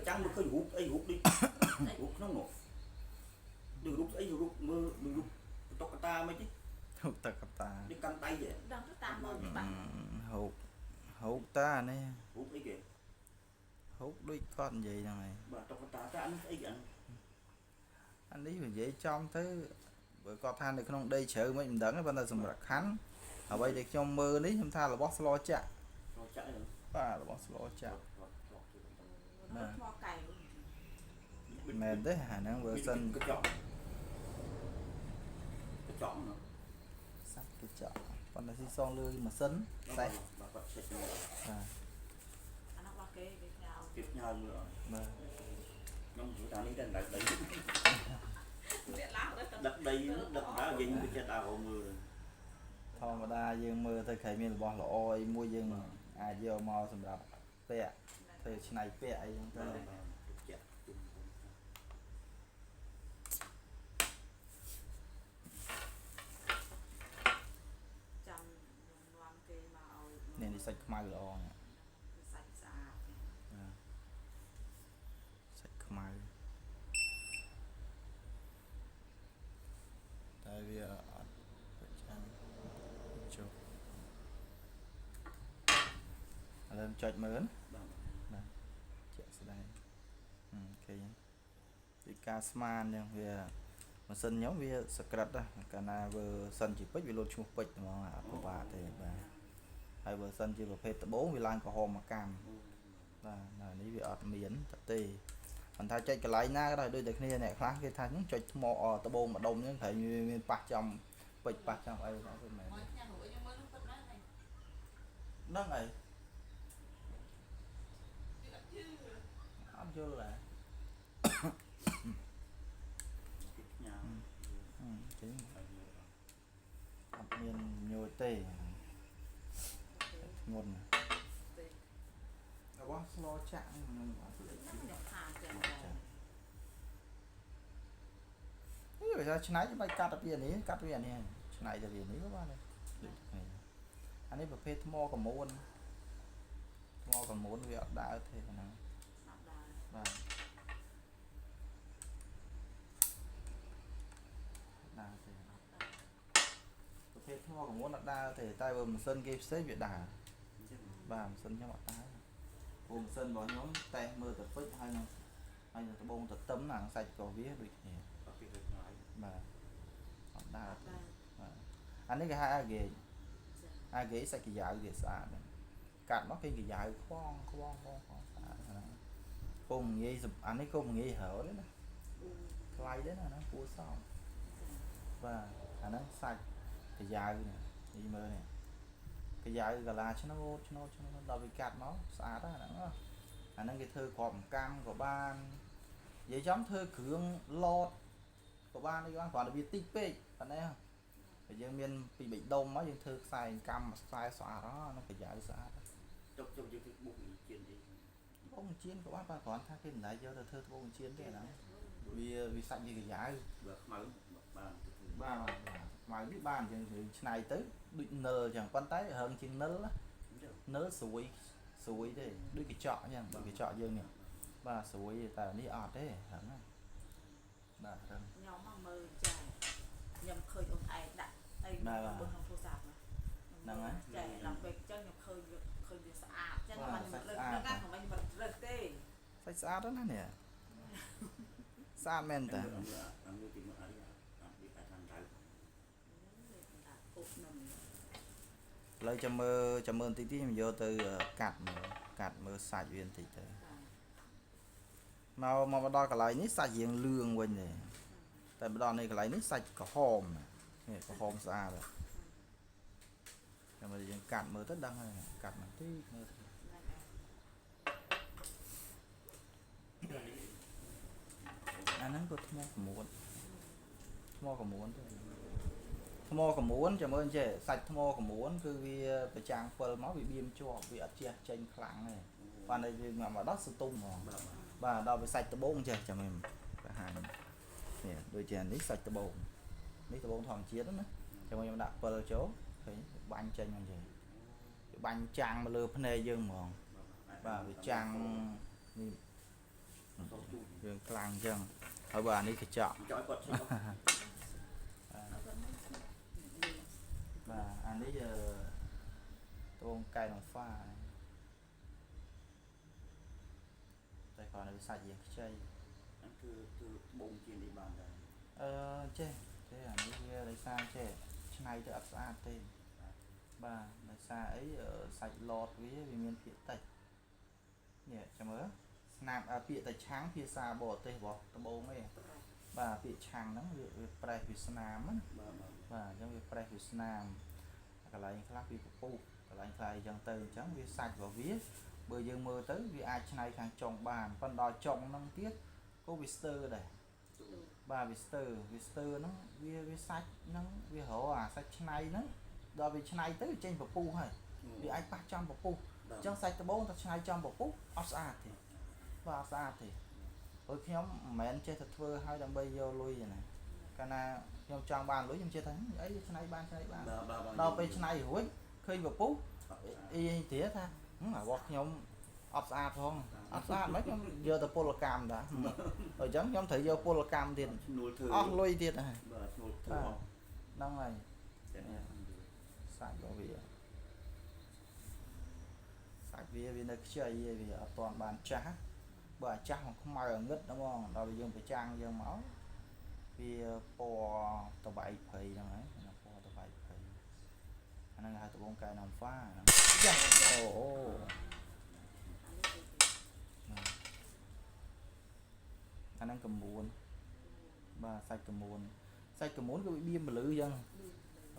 trắng mà khơi hút đi hút nó ngộ đừng hút ấy hút mơ đừng hút tóc ta mấy chứ hút ta đi căng tay vậy đang rất tạm bỡ bạn hút ta này hút ấy kìa hút đuôi con gì này bà tóc ta ăn ấy vậy anh đi về dễ trong thứ bữa có than được không đây chờ mấy mình đắng cái bên ta dùng bạc khăn ở đây để trong mơ đấy chúng ta là boss lo chạ và là boss lo chạ mềm đấy hả năng vừa sân cái chọn nó sắp cái chợ còn là si son lươi mà sấn đây tiếp nhau nữa nhưng chúng ta đi đến đặt đấy đặt đây đặt đá gì như cái đào hồ mưa rồi thôi mà đa dương mưa thôi khởi miền bò lội mua dương vô mò sầm đập pẹ thời này pẹ ấy chúng ta nên đi sạch mai lò nè sạch mai tại vì lên chọi mớn chạy sẽ đây ok thì casman nha về mà sân nhóm về scratch đó cả na vừa sân chỉ bích vì luôn chung bích mà của bà thì bà hai vừa sân chỉ vừa phê tập 4 vì lan có hôm mà cam là ní vì ở miến tập tì mình thay chạy cái lại na rồi đôi được kia này khác cái thay những chạy mò tập 4 mà đông những thể như bạc trong bích bạc trong ấy đó rồi mày đó này chưa là miền nhồi tê ngon quá lo chạm bây giờ này chứ mày cắt tiền này này là tiền này các bạn này anh ấy phải phê mò còn muốn việc đã thế nào thế thôi còn muốn đặt đa thì tay vừa một sân game xếp việt đà và một sân cho mọi tái gồm sân bỏ nhóm tay mưa tập phích hay là bông tập tấm nàng sạch có vía được mà đa anh ấy cái hai ghế sạch cái dài để xả cạn nó cái dài khoan cùng nghe dùm anh ấy cùng nghe hở đấy nè play đấy là nó cua xong và nó sạch cái dài này đi mơ này cái dài là cho nó đâu bị cắt nó xả đó nó cái thư còn cam của ban vậy giống thư cưỡng lọt của ban đi còn là bị tích bê bạn thấy không bây giờ miền bị bệnh đông á nhưng thư xài cam xài xóa đó nó phải dài xả trong cái bụng chuyện gì bông chiên của bác còn thay cái này cho thư bông chiên thế nào vì sạch như cái dài mà biết bàn thì này tới định nờ chẳng quan tay hơn trên nớ suối để đôi cái trọ nha cái trọ dương nè và suối ta đi ọt đấy hẳn là nhóm mà mơ chạy nhầm khơi ông ai đặt đây là bữa không thua sạp mà chạy làm việc cho nhầm khơi việc sạch cho nó mình lên nó cắt của mình rực tê sạch sạch đó nè sạch men ta lấy cho mơ tí tí mình vô từ cắt mơ sạch viên thì thế mà đo cả lại nít sạch diện lương quên này tại đo này cả lại nít sạch có hòm này có hòm xa rồi nhưng mà cắt mơ tất đăng này cắt mà tí anh nó có thua có muốn cho ơn trẻ sạch thua có muốn cứ vì phải trang phơi máu bị biêm cho bị chia tranh kháng này và đây mà đất sự tung và đâu phải sạch từ 4 chơi cho mình hàng nè đôi chèn nít sạch từ 4 thằng chiến đó cho mình đặt phơi chỗ thấy bánh tranh như vậy bánh trang mà lừa phân này dương mòn và bị trang រឿងខ្លាំងអញ្ចឹងហើយបើអានេះកញ្ចក់ ចោលគាត់ឈឹង បាទអានេះត្បូងកែនហ្វាតែគាត់នៅសាច់យើងខ្ចី គឺបងជានេះបានដែរ ចេះអានេះវាដោយសារចេះឆ្នៃទៅអត់ស្អាតទេបាទដោយសារអីសាច់ឡតវាមានភាគតិចនេះចាំមើលស្នាមពាក្យតែឆាំងភាសាបរទេសរបស់ត្បូងឯងបាទពាក្យឆាំងហ្នឹងវាប្រេះវាស្នាមណាបាទអញ្ចឹងវាប្រេះវាស្នាមកន្លែងខ្លះវាពពុះកន្លែងខ្លះអញ្ចឹងទៅអញ្ចឹងវាសាច់របស់វាបើយើងមើលទៅវាអាចឆ្នៃខាងចុងបានប៉ុន្តែដល់ចុងហ្នឹងទៀតក៏វាស្ទើរដែរបាទវាស្ទើរហ្នឹងវាសាច់ហ្នឹងវារអាសាច់ឆ្នៃហ្នឹងដល់វាឆ្នៃទៅចេញពពុះហើយវាអាចប៉ះចំពពុះអញ្ចឹងសាច់ត្បូងតែឆ្នៃចំពពុះអត់ស្អាតទេបាទអត់ស្អាតទេព្រោះខ្ញុំមិនមែនចេះតែធ្វើឲ្យដើម្បីយកលុយទេណាកាលណាខ្ញុំចង់បានលុយខ្ញុំចេះថាអីឆ្នៃបានដល់ពេលឆ្នៃរួចឃើញពពុះអីទៀតថារបស់ខ្ញុំអត់ស្អាតផងអត់ស្អាតមិនខ្ញុំយកទៅពលកម្មដែរអញ្ចឹងខ្ញុំត្រូវយកពលកម្មទៀតអស់លុយទៀតហើយបាទឈ្នួលធ្វើអស់ ហ្នឹងហើយសាច់របស់វាសាច់វានៅខ្ចីវាអត់ទាន់បានចាស់បើអាចាស់មកខ្មៅងឹតហ្មងដល់យើងប្រចាំងយើងមកវាពណ៌តបែកព្រៃហ្នឹងហើយពណ៌តបែកព្រៃអាហ្នឹងហៅត្បូងកែនហ្វាហ្នឹងចាអូអាហ្នឹងកមួនបាទសាច់កមួនគឺវាបៀមពលឺអញ្ចឹង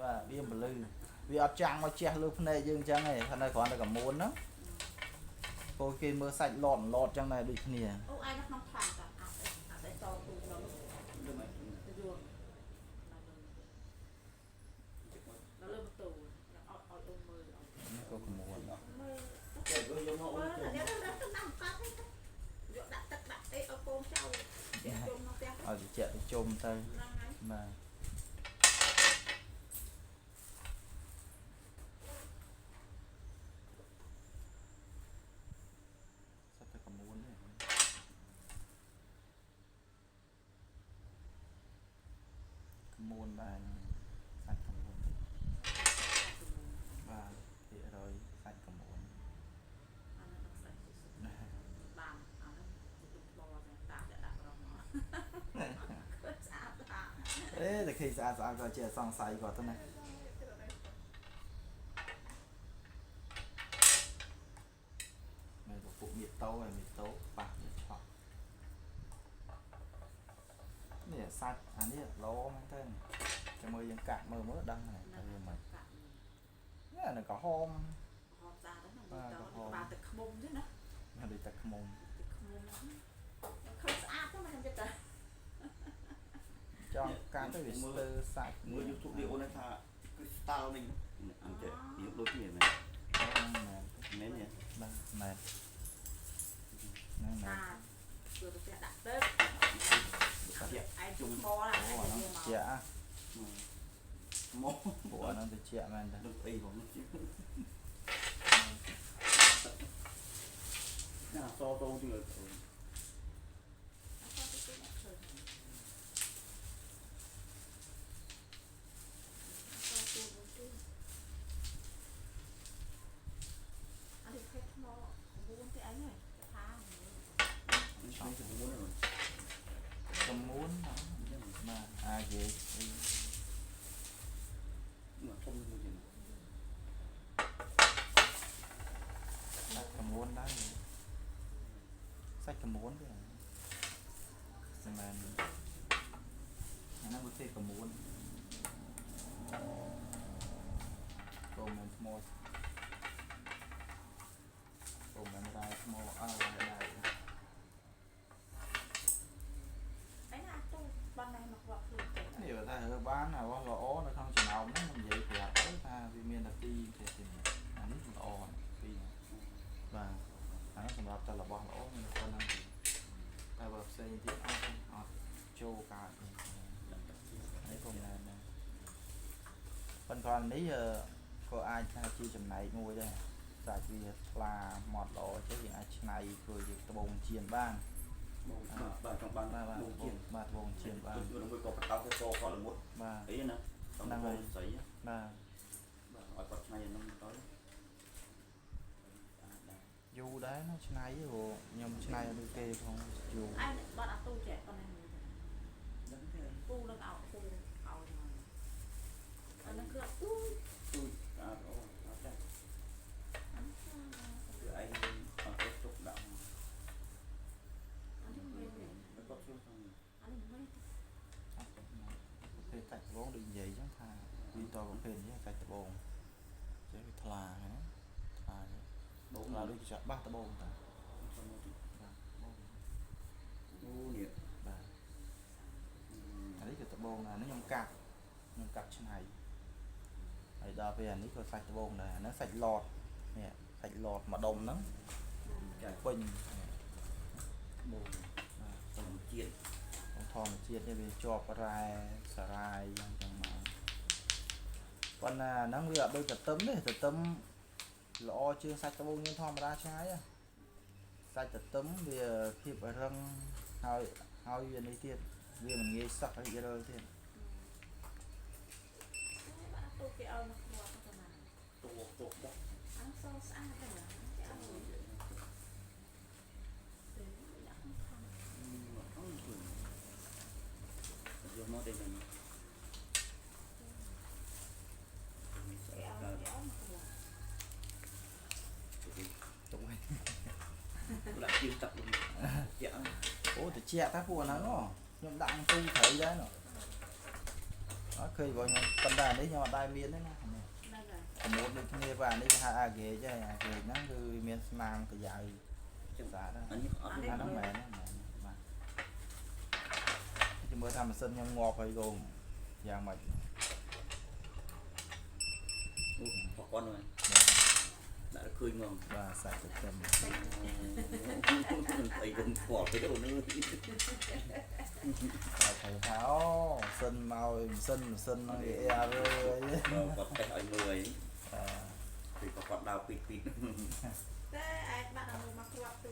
បាទបៀមពលឺវាអត់ចាំងមកជះលើភ្នែកយើងអញ្ចឹងឯងថានៅគ្រាន់តែកមួនហ្នឹងព្រោះគេមើលសាច់ឡតអញ្ចឹងដែរដូចគ្នា អូឯនៅក្នុងខាងតាអត់តទូដល់ទៅយល់ដល់លើបន្ទូយ៉ាងអត់ឲ្យអូនមើលអត់ នេះក៏កមួន មើល តែយកមកអូន មើលតែដល់តាមកាត់យកដាក់ទឹកដាក់អីឲ្យកូនចៅជុំនៅផ្ទះ ឲ្យត្រជាក់ទៅជុំទៅ ហ្នឹងហើយ បាទសាច់តែកមួនទេកមួនដែរសាច់កមួនបាទភាគរយសាច់កមួន អានោះទឹកស្អាតទីសុទ្ធបានអានោះទឹកបបតែតាដាក់រងមកស្អាតស្អាត តែឃើញស្អាតក៏ជាសង្ស័យគាត់ទៅណាមើលទៅពួកមៀតតោហើយមៀតតោប៉ះមៀតឆក់នេះសាច់អានេះល្អមែនទេចាំមើលយើងកាត់មើលដឹងហើយតែវាមិននេះនៅក្រហម ហត់ស្អាតហ្នឹងបាទទឹកខ្មុំទេណា ដូចតែខ្មុំ ទឹកខ្មុំហ្នឹងឃើញស្អាតទេមិនចាំតែ ចង់កាត់ទៅវាស្ទើរសាច់ មើល YouTube នេះអូនថាគឺ style នេះអញ្ចឹងយកដូចគ្នាមែនមែនទេបាទមែនហ្នឹងមែន គឺទៅផ្ទះដាក់ទឹកឯងជុំថ្មណា អូអាហ្នឹងជាអា មក ពួកអាហ្នឹងទៅជាមែនទេ ដូចអីបងណាសតោទៀត អានេះភេទថ្ម9ទេអីហ្នឹងថា នេះឆ្លងទៅមុនហ្នឹង កមួនបាទអាចនិយាយ មកធំមួយទៀត សាច់កមួនដែរសាច់កមួនទេមិនមែនអាហ្នឹងវាទេកមួនកុំមិនថ្មកុំមិនដែរថ្មដែរ អីណាទៅបានតែមកវត្តខ្លួនទៅ នេះបើថារើបានរបស់ល្អនៅក្នុងចំណោមហ្នឹងខ្ញុំនិយាយប្រាប់ទៅថាវាមានតែពីរទេអានេះល្អពីរបាទអានេះសម្រាប់តែរបស់ល្អមានតែប៉ុណ្្នឹងតែបើផ្សេងទៀតអត់ចូលកើតនេះក៏មិនដែរប៉ុន្តែនេះក៏អាចថាជាចំណែកមួយដែរសាច់វាថ្លាម៉ត់ល្អចឹងយើងអាចឆ្នៃធ្វើជាត្បូងចៀនបាន ប bà trong ban ba bông chiên បាទបងជៀនបាទ tôi mới có bắt tao cái co là một បាទ ấy nè xong rồi sấy បាទ bà hỏi bật ngay nó tới យូរដែរណាឆ្នៃព្រោះខ្ញុំឆ្នៃដូចគេផងយូរ ai bạn ăn tu trẻ con này vẫn thế tu nó ảo tu ảo mà nó cứ tu tôi à đó chắc rồi anh ở cái trục đạo nó có số xong ប្រភេទសាច់ត្បូងដូចនិយាយចឹងថាវាតប្រភេទនេះសាច់ត្បូងចេះវាថ្លាហ្នឹងថ្លា bố ថ្លា là ដូចចាក់បាសត្បូងតា xong rồi បាទត្បូង ngu nhỉ បាទអានេះគឺត្បូងណានេះខ្ញុំកាត់ឆ្នៃហើយដល់ពេលអានេះក៏សាច់ត្បូងដែរអាហ្នឹងសាច់ឡតនេះសាច់ឡតម្ដុំហ្នឹង chả ពេញ bố បាទ xong chiên ធម្មជាតិនេះវាជាប់រ៉ែសារ៉ាយយ៉ាងចឹងមកប៉ុន្តែអាហ្នឹងវាអត់ដូចទទឹមទេទទឹមល្អជាងសាច់ត្បូងយើងធម្មតាឆ្ងាយសាច់ទទឹមវាភាពរឹងហើយវានេះទៀតវាមិនងាយសឹករីករើទៀត bạn ăn tu cái ơi nó không có cái nào tuột đó ăn so ăn cái nào cái ăn rồi từ đã không không mà không thường vô nó đây mình cái ơi mà không là ទុកវិញ tôi lại chiên tập luôn dạ អូតិចតែពួកហ្នឹងខ្ញុំដាក់ទូត្រីដែរណ៎អត់ឃើញបងខ្ញុំប៉ុន្តែនេះខ្ញុំអត់ដែរមានទេណា đây rồi ប្រមូលដូចគ្នាvàនេះគេហៅអាហ្គេចអាហ្គេចហ្នឹងគឺមានស្នាមកយ៉ៅ chẳng ស្អាតដែរ anh ở អា đây ហ្នឹងមែនបាទជមើលថាម៉ាស៊ីនខ្ញុំងាប់ហើយកូនយ៉ាងម៉េច hoặc con rồi đã khơi ngon បាទសាច់ទៅទឹម thấy gần quả cái đầu nữa តែthấyថាអូសិនមកម៉ាស៊ីនហ្នឹងវាអែរើអី còn cái ở người ấy អឺ thì có con đào pịt pịt thế ai bạn ăn mà không tu